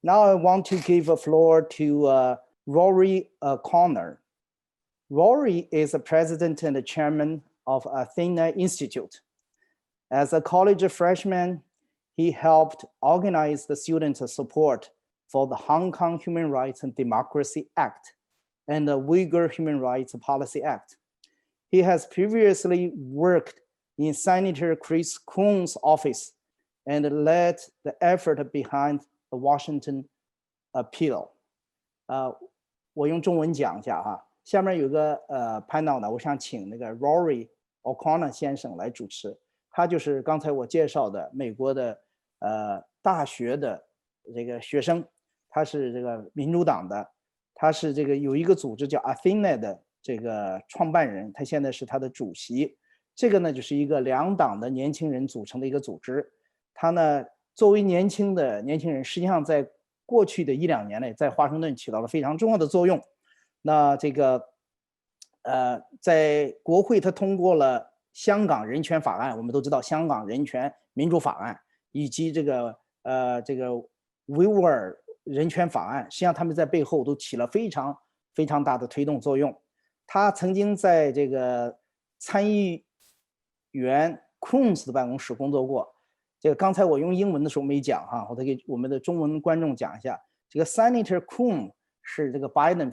Now I want to give a floor to Rory Connor. Rory is the president and the chairman of Athenai Institute. As a college freshman, he helped organize the student support for the Hong Kong Human Rights and Democracy Act and the Uyghur Human Rights Policy Act. He has previously worked in Senator Chris Coons' office and led the effort behind the Washington appeal. 我用中文讲一下哈，下面有个panel呢，我想请那个 Rory O'Connor 先生来主持，他就是刚才我介绍的美国的大学的这个学生，他是这个民主党的，他是这个有一个组织叫 Athenai 的这个创办人，他现在是他的主席。这个呢就是一个两党的年轻人组成的一个组织。他呢作为年轻人，实际上在过去的1-2年内，在华盛顿起到了非常重要的作用。那这个在国会他通过了香港人权法案，我们都知道香港人权民主法案，以及这个维吾尔人权法案，实际上他们在背后都起了非常非常大的推动作用。他曾经在这个参议员 Coons 的办公室工作过。这个刚才我用英文的时候没讲哈，我再给我们的中文观众讲一下。这个 Senator Coons 是这个 Biden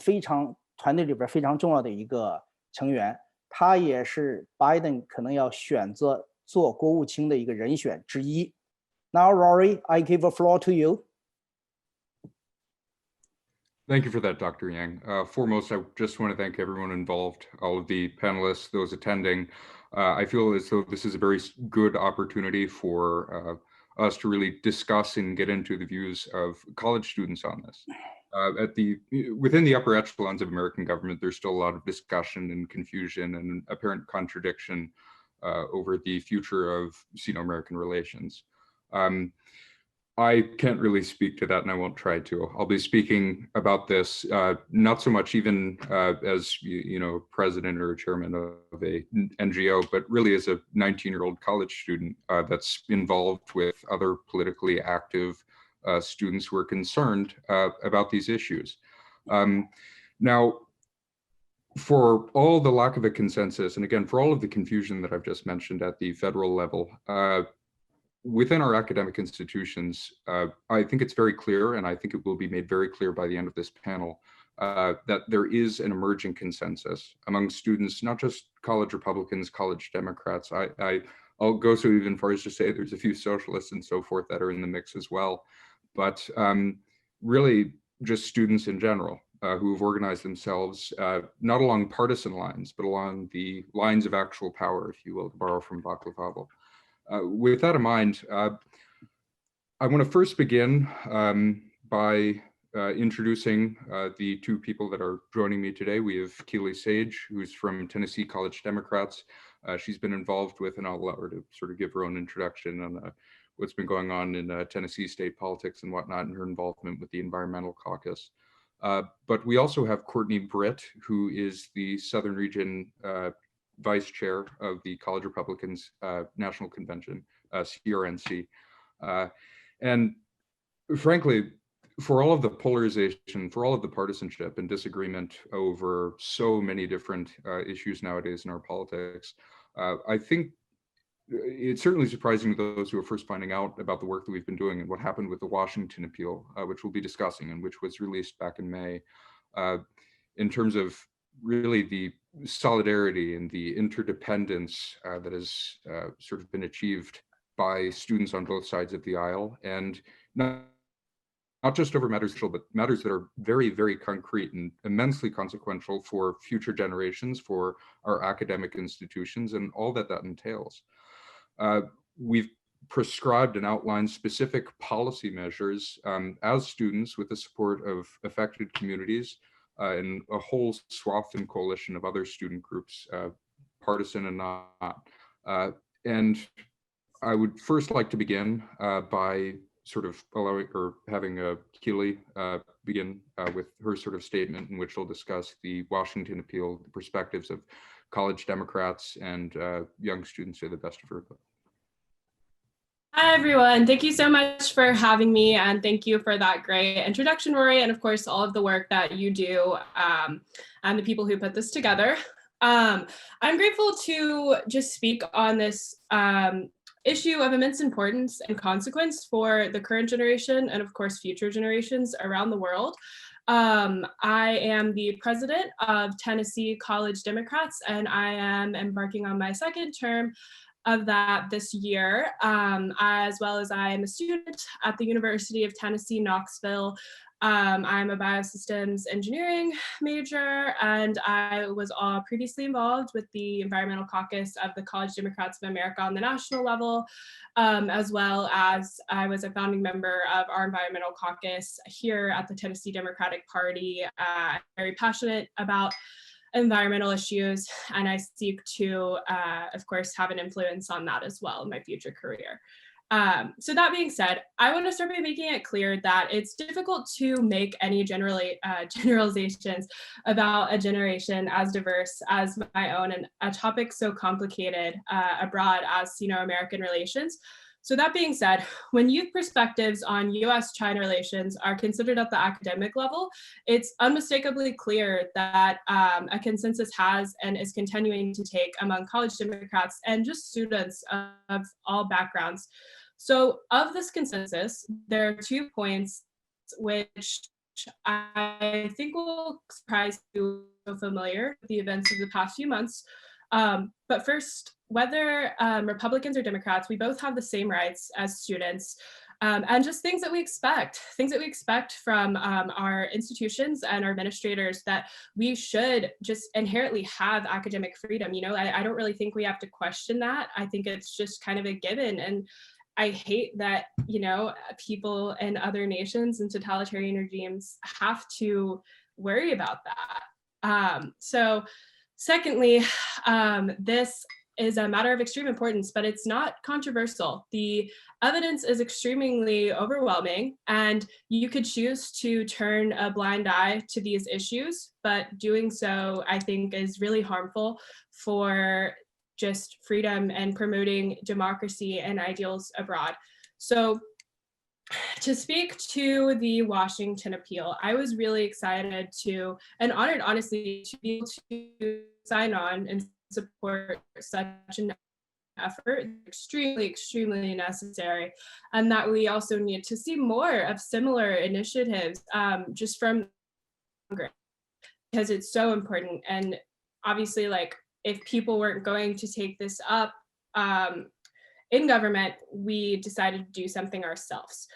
团队里边非常重要的一个成员，他也是 Biden 可能要选择做国务卿的一个人选之一。Now, Rory, I give a floor to you. Thank you for that, Dr. Yang. Foremost, I just want to thank everyone involved, all of the panelists, those attending. I feel as though this is a very good opportunity for us to really discuss and get into the views of college students on this. Within the upper echelons of American government, there's still a lot of discussion and confusion and apparent contradiction over the future of Sino-American relations. I can't really speak to that, and I won't try to. I'll be speaking about this not so much even as president or chairman of a NGO, but really as a 19-year-old college student that's involved with other politically active students who are concerned about these issues. Now, for all the lack of a consensus, and again, for all of the confusion that I've just mentioned at the federal level, within our academic institutions, I think it's very clear, and I think it will be made very clear by the end of this panel, that there is an emerging consensus among students, not just college Republicans, college Democrats. I'll go so even far as to say there's a few socialists and so forth that are in the mix as well, but really just students in general who have organized themselves, not along partisan lines, but along the lines of actual power, if you will, to borrow from Václav Havel. With that in mind, I want to first begin by introducing the two people that are joining me today. We have Keely Sage, who's from Tennessee College Democrats. She's been involved with, and I'll allow her to sort of give her own introduction on what's been going on in Tennessee state politics and whatnot, and her involvement with the Environmental Caucus. But we also have Courtney Britt, who is the Southern Region Vice Chair of the College Republicans National Convention, CRNC. And frankly, for all of the polarization, for all of the partisanship and disagreement over so many different issues nowadays in our politics, I think it's certainly surprising to those who are first finding out about the work that we've been doing and what happened with the Washington appeal, which we'll be discussing and which was released back in May, in terms of really the solidarity and the interdependence that has sort of been achieved by students on both sides of the aisle, and not just over matters, but matters that are very, very concrete and immensely consequential for future generations, for our academic institutions, and all that entails. We've prescribed and outlined specific policy measures as students with the support of affected communities and a whole swath and coalition of other student groups, partisan and not. And I would first like to begin by sort of allowing or having Keely begin with her sort of statement in which she'll discuss the Washington appeal, the perspectives of college Democrats and young students to the best of her ability. Hi, everyone. Thank you so much for having me, and thank you for that great introduction, Rory, and of course, all of the work that you do and the people who put this together. I'm grateful to just speak on this issue of immense importance and consequence for the current generation and, of course, future generations around the world. I am the president of Tennessee College Democrats, and I am embarking on my second term of that this year, as well as I am a student at the University of Tennessee, Knoxville. I'm a biosystems engineering major, and I was previously involved with the environmental caucus of the College Democrats of America on the national level, as well as I was a founding member of our environmental caucus here at the Tennessee Democratic Party. I'm very passionate about environmental issues, and I seek to, of course, have an influence on that as well in my future career. So that being said, I want to start by making it clear that it's difficult to make any generalizations about a generation as diverse as my own and a topic so complicated abroad as Sino-American relations. So that being said, when youth perspectives on US-China relations are considered at the academic level, it's unmistakably clear that a consensus has and is continuing to take among college Democrats and just students of all backgrounds. So of this consensus, there are 2 points which I think will surprise you so familiar with the events of the past few months. But first, whether Republicans or Democrats, we both have the same rights as students, and just things that we expect from our institutions and our administrators, that we should just inherently have academic freedom. I don't really think we have to question that. I think it's just kind of a given. And I hate that, people in other nations and totalitarian regimes have to worry about that. So secondly, this is a matter of extreme importance, but it's not controversial. The evidence is extremely overwhelming, and you could choose to turn a blind eye to these issues, but doing so, I think, is really harmful for just freedom and promoting democracy and ideals abroad. So to speak to the Washington appeal, I was really excited to, and honored, honestly, to be able to sign on and support such an effort, extremely, extremely necessary, and that we also need to see more of similar initiatives just from Congress, because it's so important. And obviously, if people weren't going to take this up in government, we decided to do something ourselves.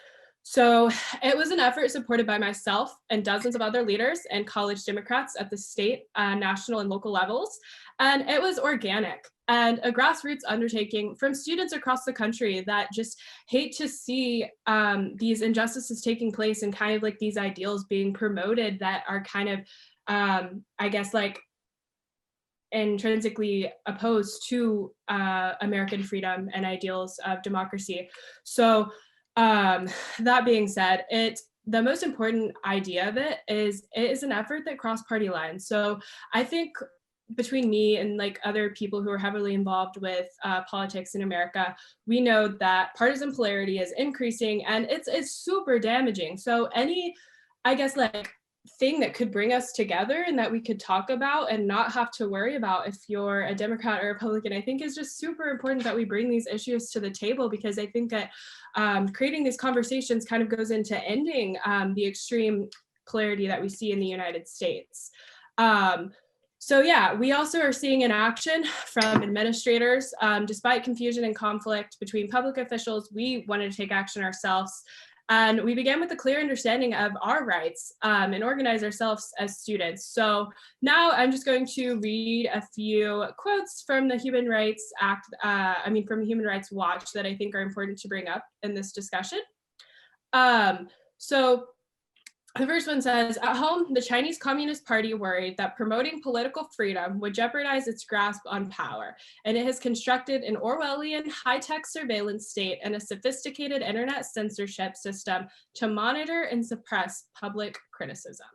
So it was an effort supported by myself and dozens of other leaders and college Democrats at the state, national, and local levels. And it was organic and a grassroots undertaking from students across the country that just hate to see these injustices taking place and kind of these ideals being promoted that are kind of, intrinsically opposed to American freedom and ideals of democracy. So that being said, the most important idea of it is an effort that crossed party lines. So I think between me and other people who are heavily involved with politics in America, we know that partisan polarity is increasing, and it's super damaging. So any, thing that could bring us together and that we could talk about and not have to worry about if you're a Democrat or Republican, I think is just super important that we bring these issues to the table, because I think that creating these conversations kind of goes into ending the extreme polarity that we see in the United States. So yeah, we also are seeing in action from administrators. Despite confusion and conflict between public officials, we wanted to take action ourselves. And we began with a clear understanding of our rights and organize ourselves as students. So now I'm just going to read a few quotes from the Human Rights Act, from Human Rights Watch, that I think are important to bring up in this discussion. So the first one says, at home, the Chinese Communist Party worried that promoting political freedom would jeopardize its grasp on power, and it has constructed an Orwellian high-tech surveillance state and a sophisticated internet censorship system to monitor and suppress public criticism.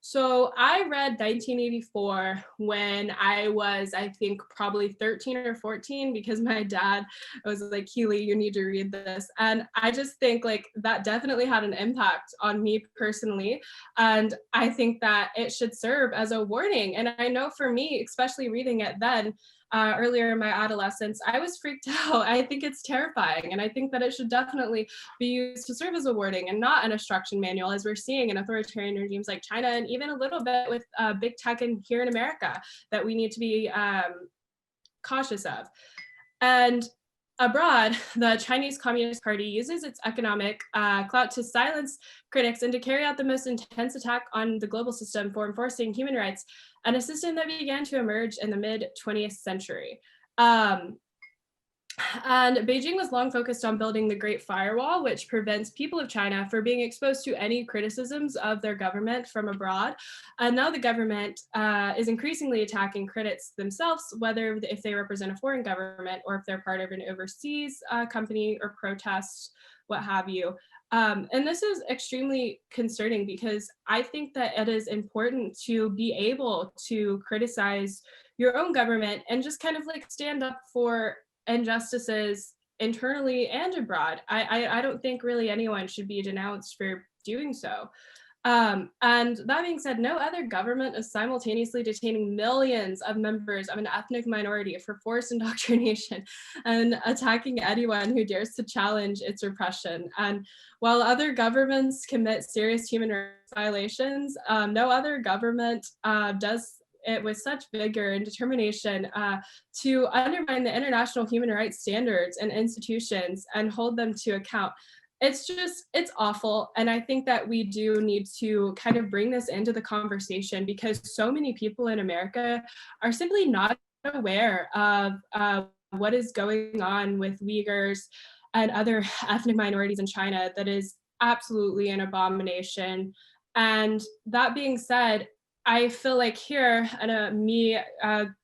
So I read 1984 when I was, I think, probably 13 or 14, because my dad was like, Keely, you need to read this. And I just think like that definitely had an impact on me personally. And I think that it should serve as a warning. And I know for me, especially reading it then, earlier in my adolescence, I was freaked out. I think it's terrifying. And I think that it should definitely be used to serve as a warning and not an instruction manual, as we're seeing in authoritarian regimes like China, and even a little bit with big tech and here in America, that we need to be cautious of. And abroad, the Chinese Communist Party uses its economic clout to silence critics and to carry out the most intense attack on the global system for enforcing human rights, and a system that began to emerge in the mid-20th century. And Beijing was long focused on building the Great Firewall, which prevents people of China from being exposed to any criticisms of their government from abroad. And now the government is increasingly attacking critics themselves, whether if they represent a foreign government or if they're part of an overseas company or protest, what have you. And this is extremely concerning, because I think that it is important to be able to criticize your own government and just kind of like stand up for injustices internally and abroad. I don't think really anyone should be denounced for doing so. And that being said, no other government is simultaneously detaining millions of members of an ethnic minority for forced indoctrination and attacking anyone who dares to challenge its repression. And while other governments commit serious human rights violations, no other government does it with such vigor and determination to undermine the international human rights standards and institutions and hold them to account. It's awful. And I think that we do need to kind of bring this into the conversation, because so many people in America are simply not aware of what is going on with Uyghurs and other ethnic minorities in China. That is absolutely an abomination. And that being said, I feel like here, and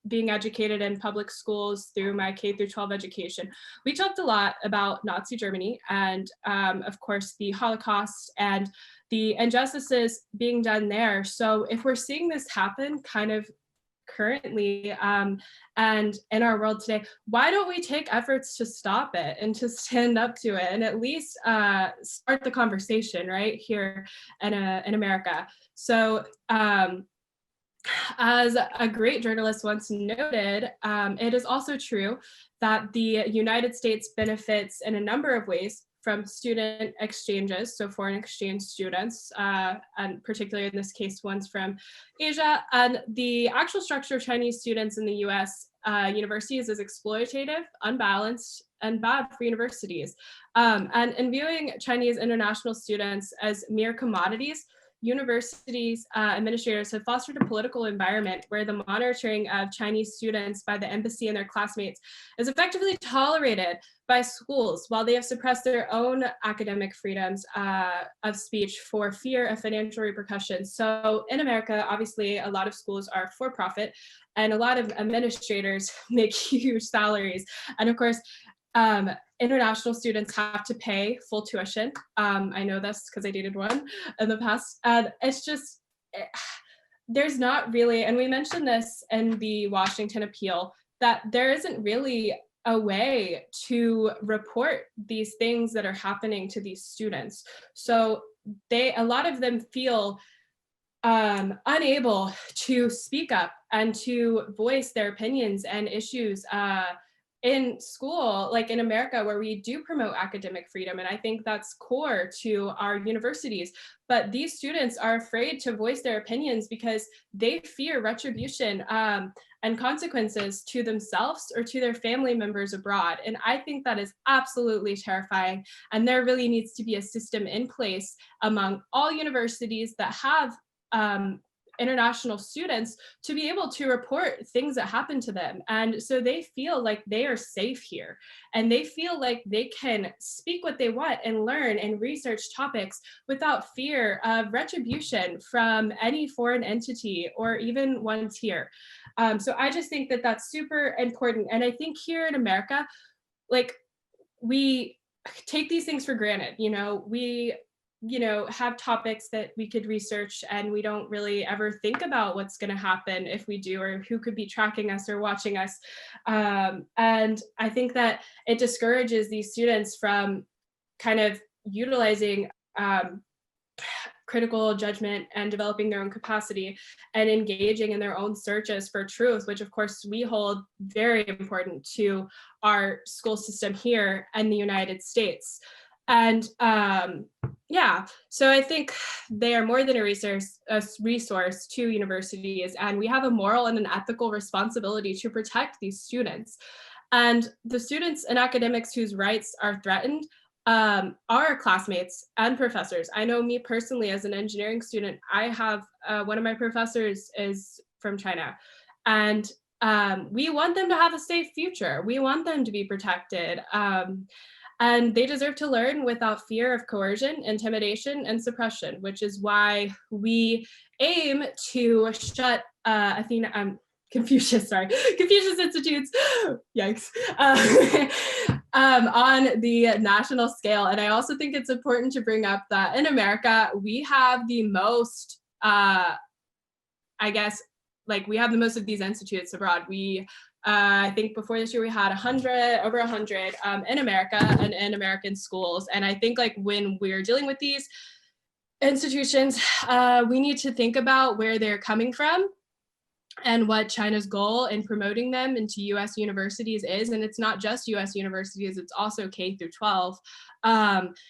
being educated in public schools through my K through 12 education, we talked a lot about Nazi Germany and of course the Holocaust and the injustices being done there. So if we're seeing this happen kind of currently and in our world today, why don't we take efforts to stop it and to stand up to it and at least start the conversation right here in America? So as a great journalist once noted, it is also true that the United States benefits in a number of ways from student exchanges, so foreign exchange students, and particularly in this case, ones from Asia. And the actual structure of Chinese students in the US universities is exploitative, unbalanced, and bad for universities. And in viewing Chinese international students as mere commodities, universities administrators have fostered a political environment where the monitoring of Chinese students by the embassy and their classmates is effectively tolerated by schools, while they have suppressed their own academic freedoms of speech for fear of financial repercussions. So in America, obviously, a lot of schools are for profit and a lot of administrators make huge salaries. And of course, international students have to pay full tuition. I know this because I dated one in the past. And it's just, there's not really, and we mentioned this in the Washington appeal, that there isn't really a way to report these things that are happening to these students. So a lot of them feel unable to speak up and to voice their opinions and issues in school, like in America, where we do promote academic freedom. And I think that's core to our universities. But these students are afraid to voice their opinions because they fear retribution and consequences to themselves or to their family members abroad. And I think that is absolutely terrifying. And there really needs to be a system in place among all universities that have international students to be able to report things that happen to them. And so they feel like they are safe here and they feel like they can speak what they want and learn and research topics without fear of retribution from any foreign entity or even ones here. So I just think that that's super important. And I think here in America, like, we take these things for granted. You know, we have topics that we could research, and we don't really ever think about what's going to happen if we do, or who could be tracking us or watching us. And I think that it discourages these students from kind of utilizing critical judgment and developing their own capacity and engaging in their own searches for truth, which of course we hold very important to our school system here in the United States. And yeah, so I think they are more than a resource to universities, and we have a moral and an ethical responsibility to protect these students. And the students and academics whose rights are threatened are classmates and professors. I know me personally as an engineering student, I have one of my professors is from China, and we want them to have a safe future. We want them to be protected. And they deserve to learn without fear of coercion, intimidation, and suppression, which is why we aim to shut Confucius Institutes, yikes, on the national scale. And I also think it's important to bring up that in America, we have the most, we have the most of these institutes abroad. I think before this year we had over 100 in America and in American schools. And I think when we're dealing with these institutions, we need to think about where they're coming from and what China's goal in promoting them into US universities is. And it's not just US universities, it's also K through 12.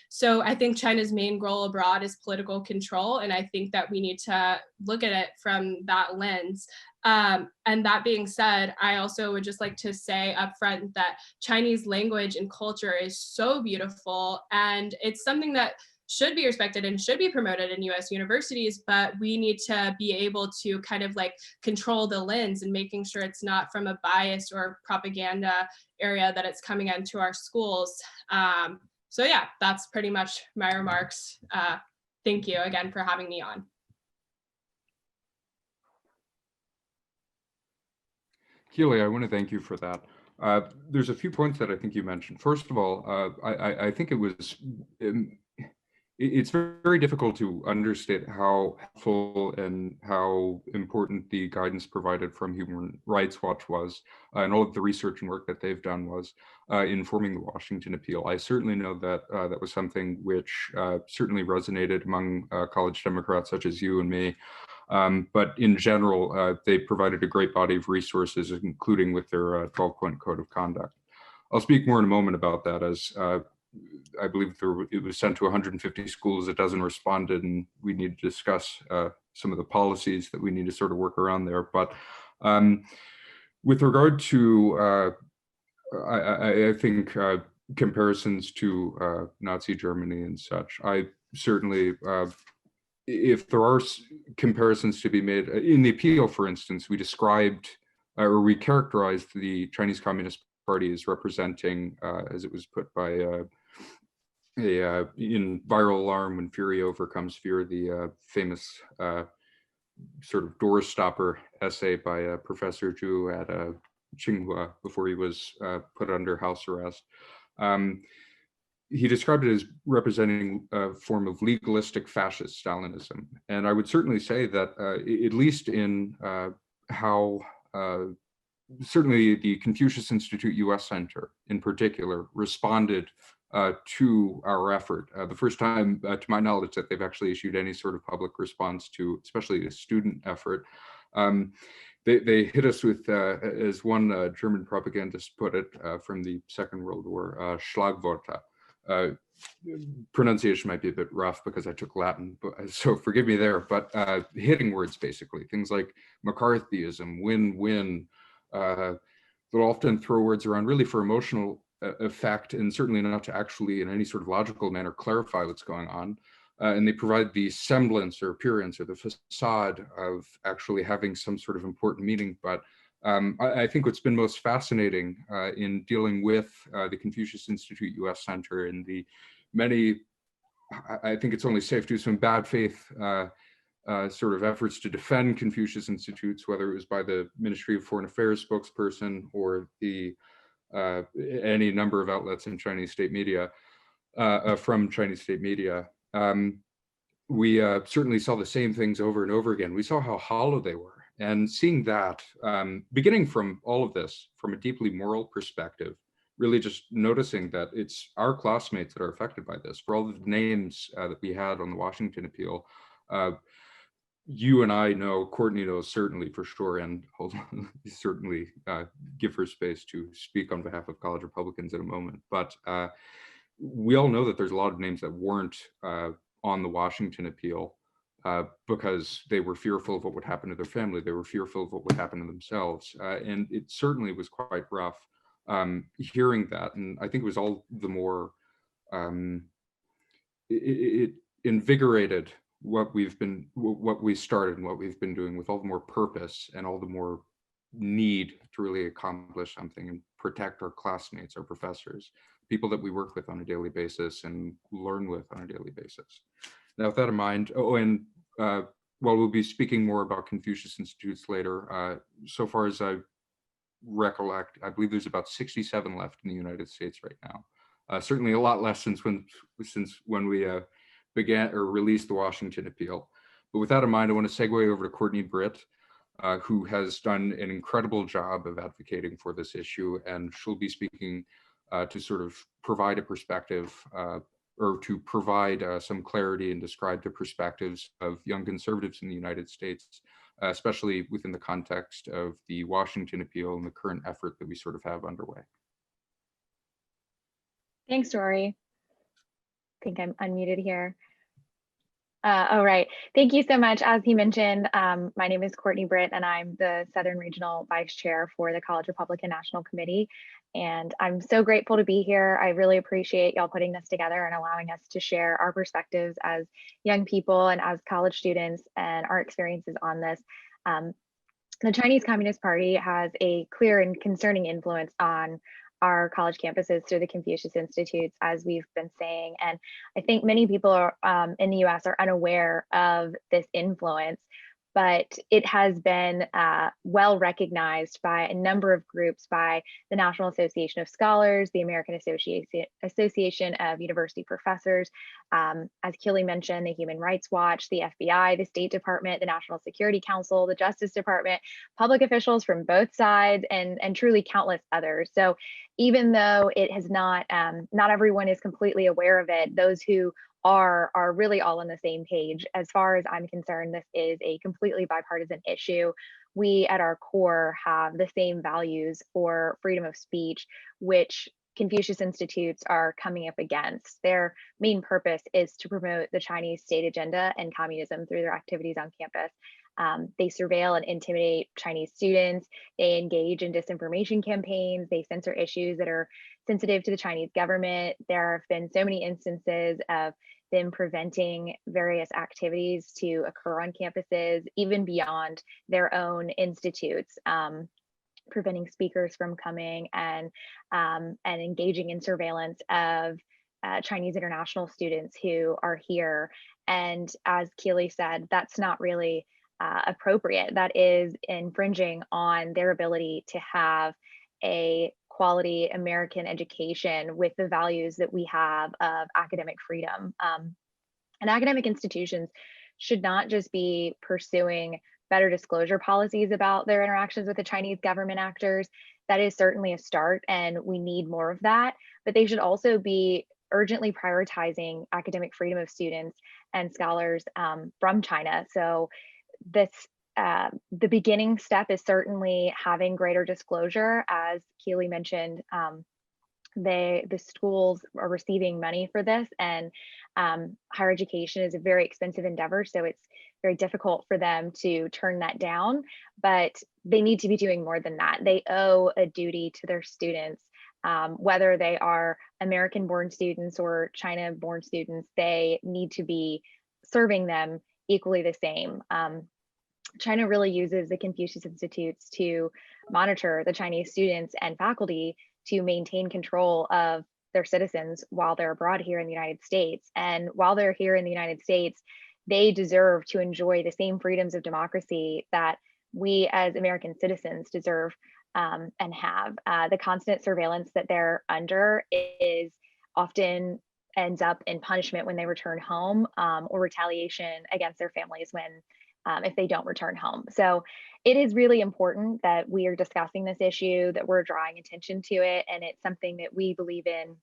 So I think China's main goal abroad is political control. And I think that we need to look at it from that lens. And that being said, I also would just like to say up front that Chinese language and culture is so beautiful, and it's something that should be respected and should be promoted in US universities, but we need to be able to kind of control the lens and making sure it's not from a biased or propaganda area that it's coming into our schools. So yeah, that's pretty much my remarks. Thank you again for having me on. Keely, I want to thank you for that. There's a few points that I think you mentioned. First of all, I think it's very difficult to understate how helpful and how important the guidance provided from Human Rights Watch was, and all of the research and work that they've done was in forming the Washington Appeal. I certainly know that that was something which certainly resonated among college Democrats such as you and me. But in general, they provided a great body of resources, including with their 12-point code of conduct. I'll speak more in a moment about that, as I believe it was sent to 150 schools. A dozen responded, and we need to discuss some of the policies that we need to sort of work around there. But with regard to, I think, comparisons to Nazi Germany and such, I certainly, if there are comparisons to be made, in the appeal, for instance, we described or we characterized the Chinese Communist Party as representing, as it was put by in Viral Alarm, When Fury Overcomes Fear, the famous sort of door stopper essay by Professor Zhu at Tsinghua before he was put under house arrest. He described it as representing a form of legalistic fascist Stalinism. And I would certainly say that at least in how certainly the Confucius Institute US Center in particular responded to our effort. The first time, to my knowledge, that they've actually issued any sort of public response to, especially a student effort. They hit us with, as one German propagandist put it from the Second World War, Schlagworte. Pronunciation might be a bit rough because I took Latin, so forgive me there, but hitting words, basically, things like McCarthyism, win-win. They'll often throw words around really for emotional effect, and certainly not to actually in any sort of logical manner clarify what's going on. And they provide the semblance or appearance or the facade of actually having some sort of important meaning. But I think what's been most fascinating in dealing with the Confucius Institute US Center and the many, I think it's only safe to do some bad faith sort of efforts to defend Confucius Institutes, whether it was by the Ministry of Foreign Affairs spokesperson or the any number of outlets in Chinese state media, from Chinese state media. we certainly saw the same things over and over again. We saw how hollow they were. And seeing that, beginning from all of this, from a deeply moral perspective, really just noticing that it's our classmates that are affected by this. For all the names that we had on the Washington appeal, you and I know, Courtney knows certainly for sure, and hold on, certainly give her space to speak on behalf of college Republicans in a moment. But we all know that there's a lot of names that weren't on the Washington appeal because they were fearful of what would happen to their family. They were fearful of what would happen to themselves. And it certainly was quite rough hearing that. And I think it was all the more, it invigorated what we started and what we've been doing with all the more purpose and all the more need to really accomplish something and protect our classmates, our professors, people that we work with on a daily basis and learn with on a daily basis. Now, with that in mind, while we'll be speaking more about Confucius Institutes later, so far as I recollect, I believe there's about 67 left in the United States right now. Certainly a lot less since when we began or released the Washington appeal. But with that in mind, I want to segue over to Courtney Britt, who has done an incredible job of advocating for this issue, and she'll be speaking to sort of provide a perspective or to provide some clarity and describe the perspectives of young conservatives in the United States, especially within the context of the Washington appeal and the current effort that we sort of have underway. Thanks, Rory. I think I'm unmuted here. All right, thank you so much. As he mentioned, my name is Courtney Britt, and I'm the Southern Regional Vice Chair for the College Republican National Committee. And I'm so grateful to be here. I really appreciate y'all putting this together and allowing us to share our perspectives as young people and as college students and our experiences on this. The Chinese Communist Party has a clear and concerning influence on our college campuses through the Confucius Institutes, as we've been saying. And I think many people are, in the US are unaware of this influence, but it has been well recognized by a number of groups, by the National Association of Scholars, the American Association of University Professors, as Keely mentioned, the Human Rights Watch, the FBI, the State Department, the National Security Council, the Justice Department, public officials from both sides, and truly countless others. So even though it has not everyone is completely aware of it, those who are really all on the same page. As far as I'm concerned, this is a completely bipartisan issue. We at our core have the same values for freedom of speech, which Confucius Institutes are coming up against. Their main purpose is to promote the Chinese state agenda and communism through their activities on campus. They surveil and intimidate Chinese students. They engage in disinformation campaigns. They censor issues that are sensitive to the Chinese government. There have been so many instances of them preventing various activities to occur on campuses, even beyond their own institutes, preventing speakers from coming and engaging in surveillance of Chinese international students who are here. And as Keely said, that's not really appropriate. That is infringing on their ability to have a quality American education with the values that we have of academic freedom. And academic institutions should not just be pursuing better disclosure policies about their interactions with the Chinese government actors. That is certainly a start, and we need more of that, but they should also be urgently prioritizing academic freedom of students and scholars from China. So this the beginning step is certainly having greater disclosure. As Keely mentioned, the schools are receiving money for this, and higher education is a very expensive endeavor, so it's very difficult for them to turn that down, but they need to be doing more than that. They owe a duty to their students, whether they are American-born students or China-born students. They need to be serving them equally the same. China really uses the Confucius Institutes to monitor the Chinese students and faculty to maintain control of their citizens while they're abroad here in the United States. And while they're here in the United States, they deserve to enjoy the same freedoms of democracy that we as American citizens deserve and have. The constant surveillance that they're under is often ends up in punishment when they return home, or retaliation against their families when if they don't return home. So it is really important that we are discussing this issue, that we're drawing attention to it, and it's something that we believe in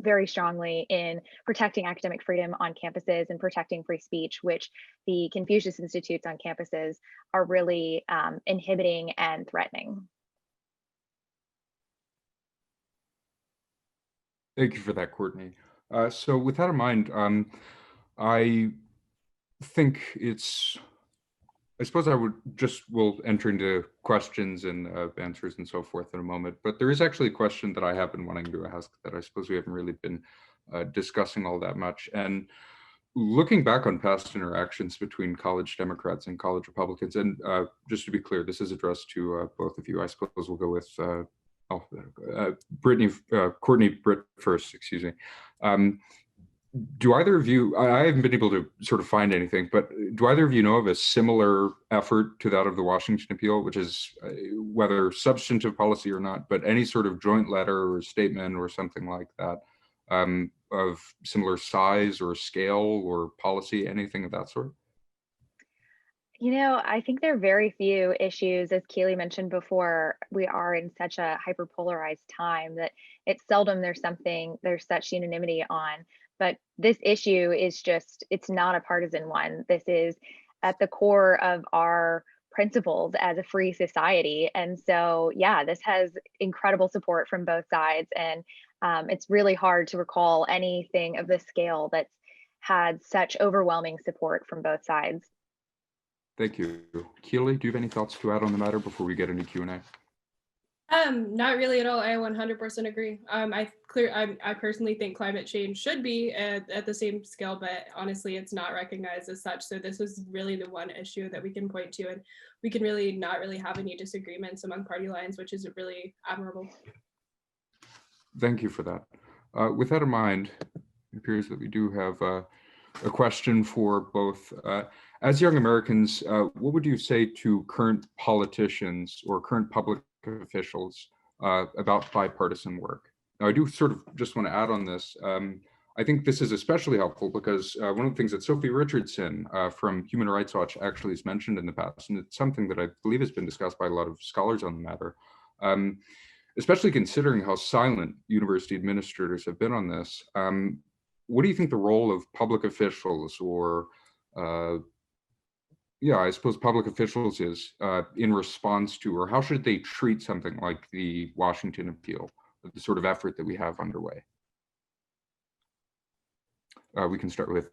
very strongly in protecting academic freedom on campuses and protecting free speech, which the Confucius Institutes on campuses are really inhibiting and threatening. Thank you for that, Courtney. So with that in mind, I think I suppose we'll enter into questions and answers and so forth in a moment, but there is actually a question that I have been wanting to ask that I suppose we haven't really been discussing all that much. And looking back on past interactions between college Democrats and college Republicans, and just to be clear, this is addressed to both of you. I suppose we'll go with Courtney, Britt first, excuse me. Do either of you, I haven't been able to sort of find anything, but do either of you know of a similar effort to that of the Washington appeal, which is whether substantive policy or not, but any sort of joint letter or statement or something like that of similar size or scale or policy, anything of that sort? You know, I think there are very few issues, as Keely mentioned before. We are in such a hyperpolarized time that it's seldom there's such unanimity on. But this issue is it's not a partisan one. This is at the core of our principles as a free society. And so, yeah, this has incredible support from both sides. And it's really hard to recall anything of this scale that's had such overwhelming support from both sides. Thank you. Keely, do you have any thoughts to add on the matter before we get into Q&A? Not really at all. I 100% agree. I personally think climate change should be at the same scale, but honestly, it's not recognized as such. So this is really the one issue that we can point to, and we can really not really have any disagreements among party lines, which is really admirable. Thank you for that. With that in mind, it appears that we do have a question for both. As young Americans, what would you say to current politicians or current public officials about bipartisan work? Now, I do sort of just want to add on this. I think this is especially helpful because one of the things that Sophie Richardson from Human Rights Watch actually has mentioned in the past, and it's something that I believe has been discussed by a lot of scholars on the matter, especially considering how silent university administrators have been on this. What do you think the role of public officials or I suppose public officials is in response to, or how should they treat something like the Washington appeal, the sort of effort that we have underway? We can start with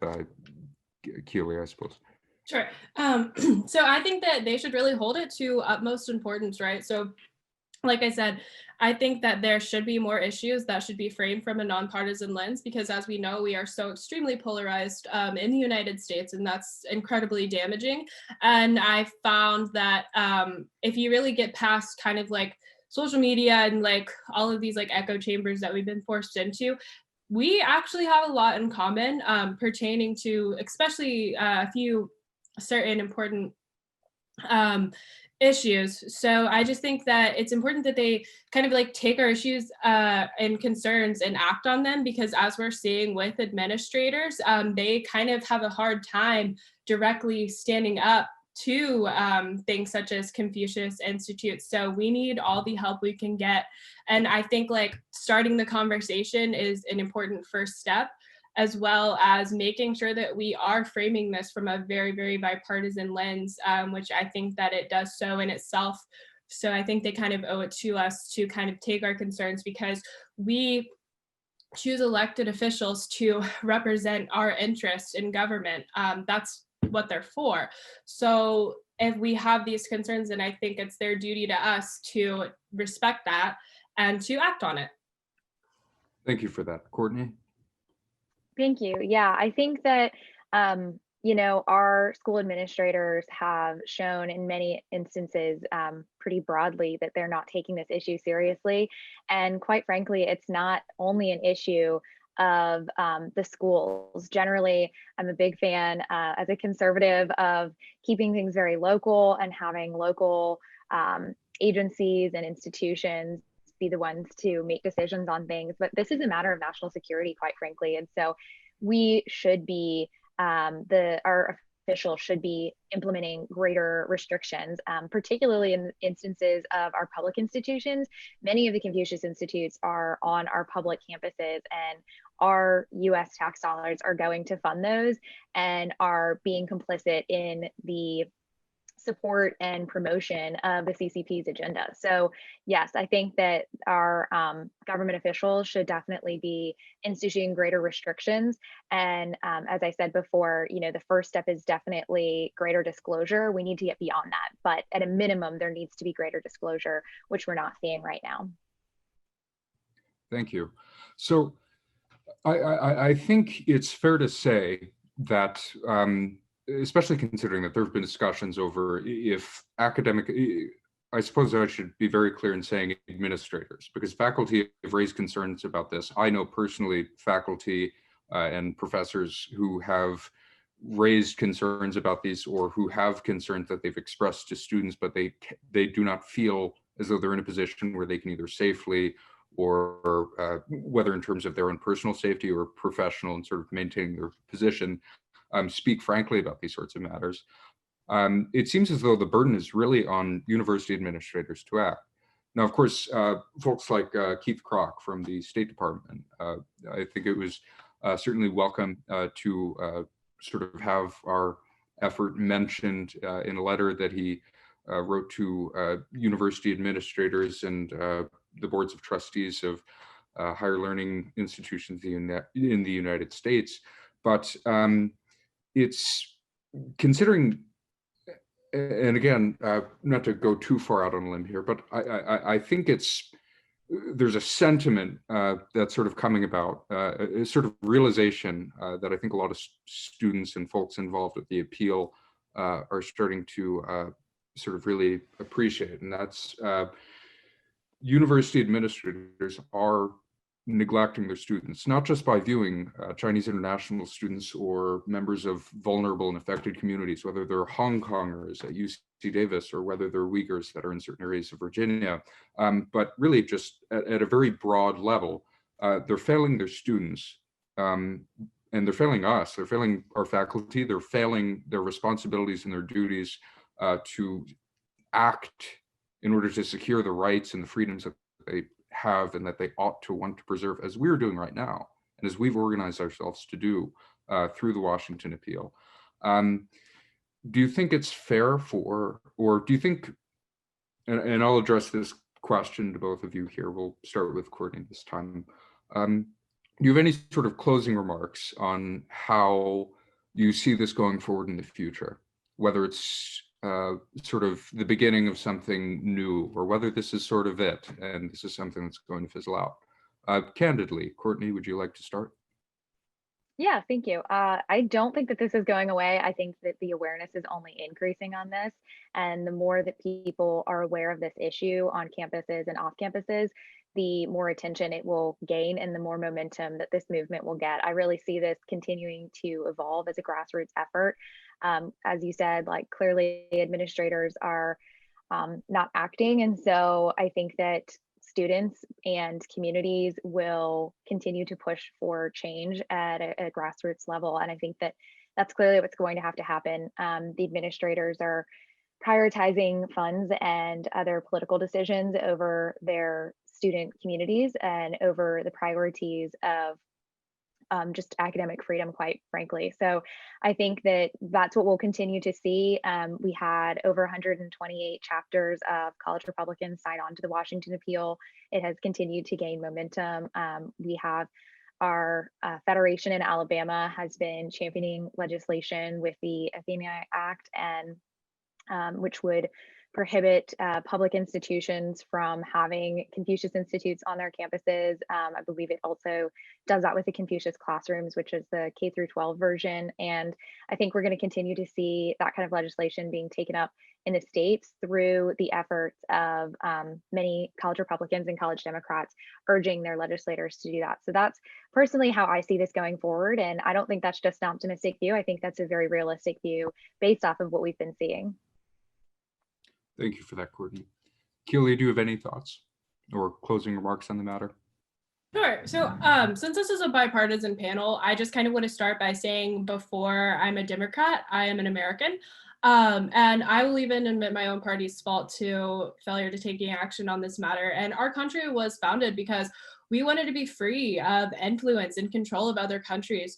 Keely, I suppose. Sure. So I think that they should really hold it to utmost importance, right? So like I said, I think that there should be more issues that should be framed from a nonpartisan lens, because as we know, we are so extremely polarized in the United States, and that's incredibly damaging. And I found that if you really get past kind of like social media and like all of these like echo chambers that we've been forced into, we actually have a lot in common pertaining to especially a few certain important issues. So I just think that it's important that they kind of like take our issues and concerns and act on them, because as we're seeing with administrators, they kind of have a hard time directly standing up to things such as Confucius Institutes. So we need all the help we can get. And I think like starting the conversation is an important first step, as well as making sure that we are framing this from a very, very bipartisan lens, which I think that it does so in itself. So I think they kind of owe it to us to kind of take our concerns, because we choose elected officials to represent our interests in government. That's what they're for. So if we have these concerns, then I think it's their duty to us to respect that and to act on it. Thank you for that. Courtney? Thank you. Yeah, I think that, you know, our school administrators have shown in many instances pretty broadly that they're not taking this issue seriously. And quite frankly, it's not only an issue of the schools. Generally, I'm a big fan as a conservative of keeping things very local and having local agencies and institutions be the ones to make decisions on things, but this is a matter of national security, quite frankly. And so we should be, our officials should be implementing greater restrictions, particularly in instances of our public institutions. Many of the Confucius Institutes are on our public campuses, and our US tax dollars are going to fund those and are being complicit in the support and promotion of the CCP's agenda. So yes, I think that our government officials should definitely be instituting greater restrictions. And as I said before, the first step is definitely greater disclosure. We need to get beyond that, but at a minimum, there needs to be greater disclosure, which we're not seeing right now. Thank you. So I think it's fair to say that especially considering that there have been discussions over if academic, I suppose I should be very clear in saying administrators, because faculty have raised concerns about this. I know personally faculty and professors who have raised concerns about these, or who have concerns that they've expressed to students, but they do not feel as though they're in a position where they can either safely or whether in terms of their own personal safety or professional and sort of maintaining their position, speak frankly about these sorts of matters. It seems as though the burden is really on university administrators to act. Now, of course, folks like Keith Kroc from the State Department, I think it was certainly welcome to sort of have our effort mentioned in a letter that he wrote to university administrators and the boards of trustees of higher learning institutions in the United States. But it's considering, and again, not to go too far out on a limb here, but I think there's a sentiment that's sort of coming about, a sort of realization that I think a lot of students and folks involved with the appeal are starting to sort of really appreciate, and that's university administrators are neglecting their students, not just by viewing Chinese international students or members of vulnerable and affected communities, whether they're Hong Kongers at UC Davis or whether they're Uyghurs that are in certain areas of Virginia, but really just at a very broad level, they're failing their students, and they're failing us, they're failing our faculty, they're failing their responsibilities and their duties to act in order to secure the rights and the freedoms that they have and that they ought to want to preserve, as we're doing right now, and as we've organized ourselves to do through the Washington appeal. Do you think it's fair for, or do you think, and I'll address this question to both of you here, we'll start with Courtney this time. Do you have any sort of closing remarks on how you see this going forward in the future, whether it's sort of the beginning of something new, or whether this is sort of it, and this is something that's going to fizzle out? Candidly, Courtney, would you like to start? Yeah, thank you. I don't think that this is going away. I think that the awareness is only increasing on this. And the more that people are aware of this issue on campuses and off campuses, the more attention it will gain and the more momentum that this movement will get. I really see this continuing to evolve as a grassroots effort. As you said, like clearly administrators are not acting. And so I think that students and communities will continue to push for change at a grassroots level. And I think that that's clearly what's going to have to happen. The administrators are prioritizing funds and other political decisions over their student communities and over the priorities of just academic freedom, quite frankly. So I think that that's what we'll continue to see. We had over 128 chapters of college Republicans sign on to the Washington appeal. It has continued to gain momentum. We have our federation in Alabama has been championing legislation with the Athenai Act, and which would prohibit public institutions from having Confucius Institutes on their campuses. I believe it also does that with the Confucius Classrooms, which is the K through 12 version. And I think we're going to continue to see that kind of legislation being taken up in the states through the efforts of many college Republicans and college Democrats urging their legislators to do that. So that's personally how I see this going forward. And I don't think that's just an optimistic view. I think that's a very realistic view based off of what we've been seeing. Thank you for that, Courtney. Keely, do you have any thoughts? or closing remarks on the matter? Sure. So since this is a bipartisan panel, I just kind of want to start by saying before I'm a Democrat, I am an American. And I will even admit my own party's fault to failure to taking action on this matter. And our country was founded because we wanted to be free of influence and control of other countries.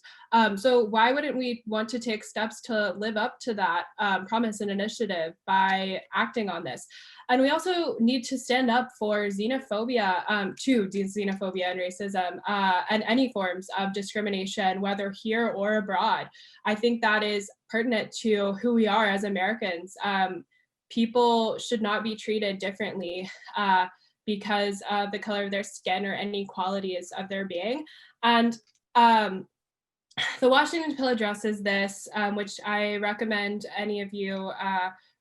So why wouldn't we want to take steps to live up to that promise and initiative by acting on this? And we also need to stand up for xenophobia, to xenophobia and racism, and any forms of discrimination, whether here or abroad. I think that is pertinent to who we are as Americans. People should not be treated differently because of the color of their skin or any qualities of their being. And the Washington Pill addresses this, which I recommend any of you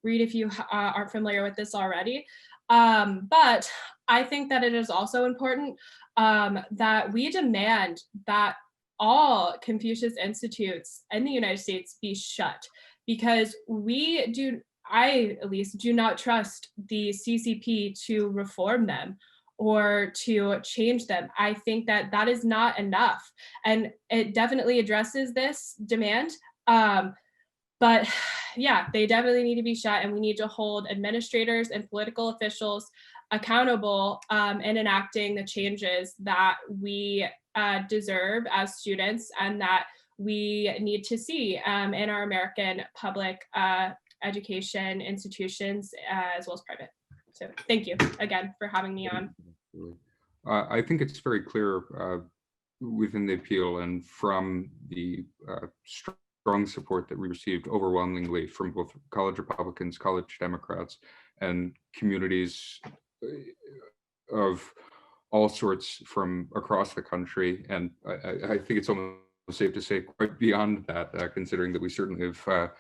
read if you aren't familiar with this already. But I think that it is also important that we demand that all Confucius institutes in the United States be shut, because I at least do not trust the CCP to reform them or to change them. I think that that is not enough. And it definitely addresses this demand. But yeah, they definitely need to be shut, and we need to hold administrators and political officials accountable in enacting the changes that we deserve as students and that we need to see in our American public education institutions as well as private. So thank you again for having me on. I think it's very clear within the appeal and from the strong support that we received overwhelmingly from both college Republicans, college Democrats, and communities of all sorts from across the country. And I think it's almost safe to say quite beyond that, considering that we certainly have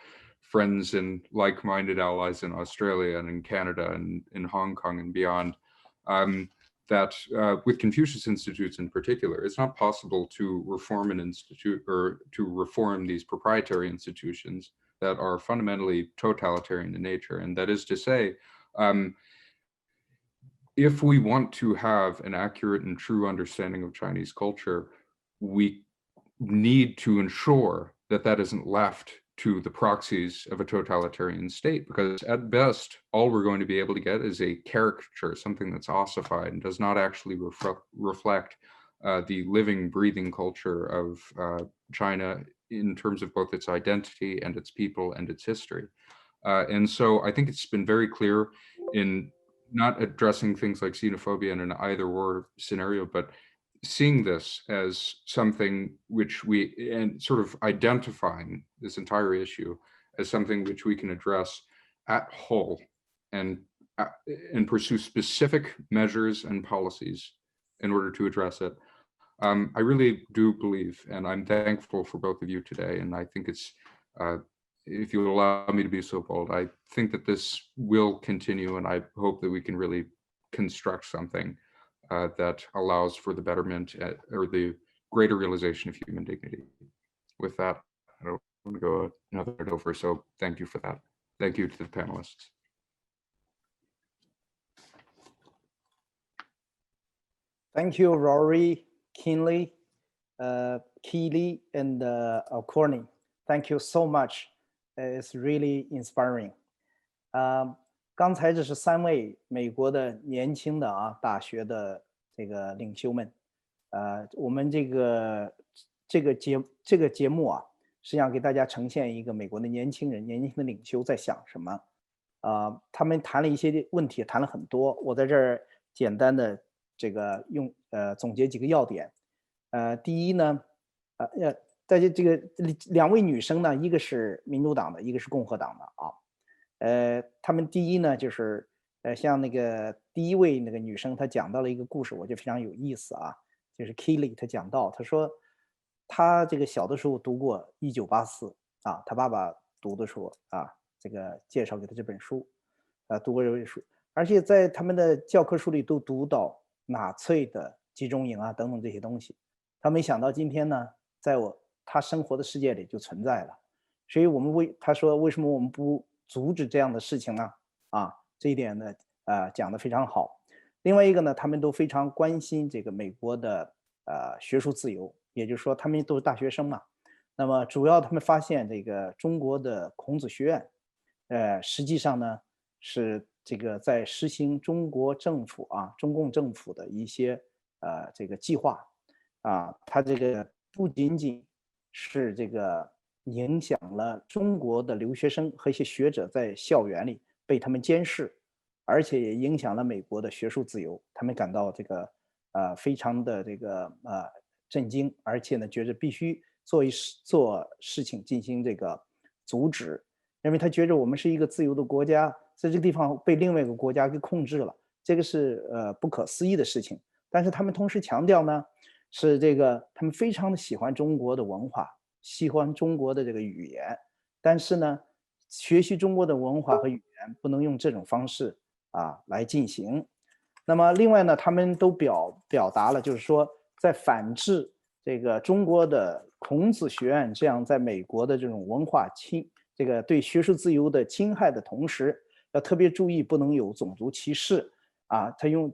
friends and like-minded allies in Australia and in Canada and in Hong Kong and beyond. That with Confucius Institutes in particular, it's not possible to reform an institute or to reform these proprietary institutions that are fundamentally totalitarian in nature. And that is to say, if we want to have an accurate and true understanding of Chinese culture, we need to ensure that that isn't left to the proxies of a totalitarian state, because at best, all we're going to be able to get is a caricature, something that's ossified and does not actually reflect the living, breathing culture of China in terms of both its identity and its people and its history. And so I think it's been very clear in not addressing things like xenophobia in an either-or scenario, but seeing this as something which and sort of identifying this entire issue as something which we can address at whole and pursue specific measures and policies in order to address it. I really do believe, and I'm thankful for both of you today, and I think it's, if you will allow me to be so bold, I think that this will continue, and I hope that we can really construct something that allows for the betterment or the greater realization of human dignity. With that, I don't want to go another bit over, so thank you for that. Thank you to the panelists. Thank you, Rory, Keely, and Courtney. Thank you so much. It's really inspiring. 刚才这是3位美国的年轻的大学的这个领袖们，我们这个节目实际上给大家呈现一个美国的年轻人、年轻的领袖在想什么，他们谈了一些问题，谈了很多，我在这儿简单的这个总结几个要点。第一呢，在这个2位女生呢，一个是民主党的，一个是共和党的他们第一呢，就是像那个第一位那个女生，她讲到了一个故事，我觉得非常有意思就是 Keely 她讲到，她说她这个小的时候读过1984她爸爸读的时候这个介绍给她这本书读过这本书，而且在他们的教科书里都读到纳粹的集中营等等这些东西，他没想到今天呢，在他生活的世界里就存在了，所以他说为什么我们不阻止这样的事情呢？这一点呢，讲得非常好。另外一个呢，他们都非常关心这个美国的学术自由，也就是说他们都是大学生嘛。那么主要他们发现这个中国的孔子学院，实际上呢是这个在实行中国政府中共政府的一些这个计划它这个不仅仅是这个影响了中国的留学生和一些学者在校园里被他们监视，而且也影响了美国的学术自由。他们感到这个非常的这个震惊，而且呢觉得必须做事情进行这个阻止，因为他觉得我们是一个自由的国家，在这个地方被另外一个国家给控制了，这个是不可思议的事情。但是他们同时强调呢，是这个他们非常的喜欢中国的文化，喜欢中国的这个语言，但是呢，学习中国的文化和语言不能用这种方式来进行。那么另外呢，他们都表达了，就是说在反制这个中国的孔子学院这样在美国的这种文化这个对学术自由的侵害的同时，要特别注意不能有种族歧视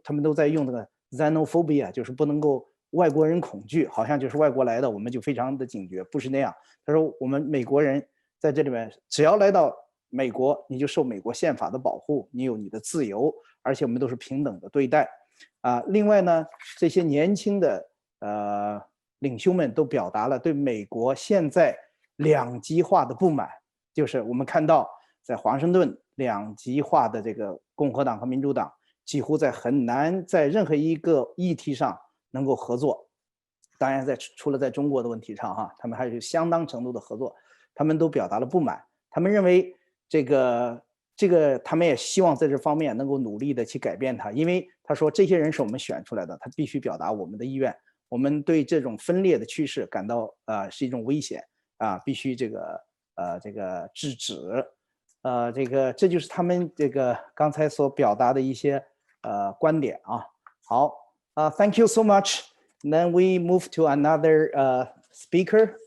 他们都在用这个 xenophobia， 就是不能够外国人恐惧，好像就是外国来的我们就非常的警觉，不是那样。他说我们美国人在这里面只要来到美国，你就受美国宪法的保护，你有你的自由，而且我们都是平等的对待另外呢，这些年轻的领袖们都表达了对美国现在两极化的不满，就是我们看到在华盛顿两极化的这个共和党和民主党几乎很难在任何一个议题上能够合作。当然除了在中国的问题上他们还有相当程度的合作，他们都表达了不满。他们认为这个他们也希望在这方面能够努力的去改变它，因为他说这些人是我们选出来的，他必须表达我们的意愿，我们对这种分裂的趋势感到是一种危险必须这个制止。这就是他们这个刚才所表达的一些观点好，thank you so much. Then we move to another speaker.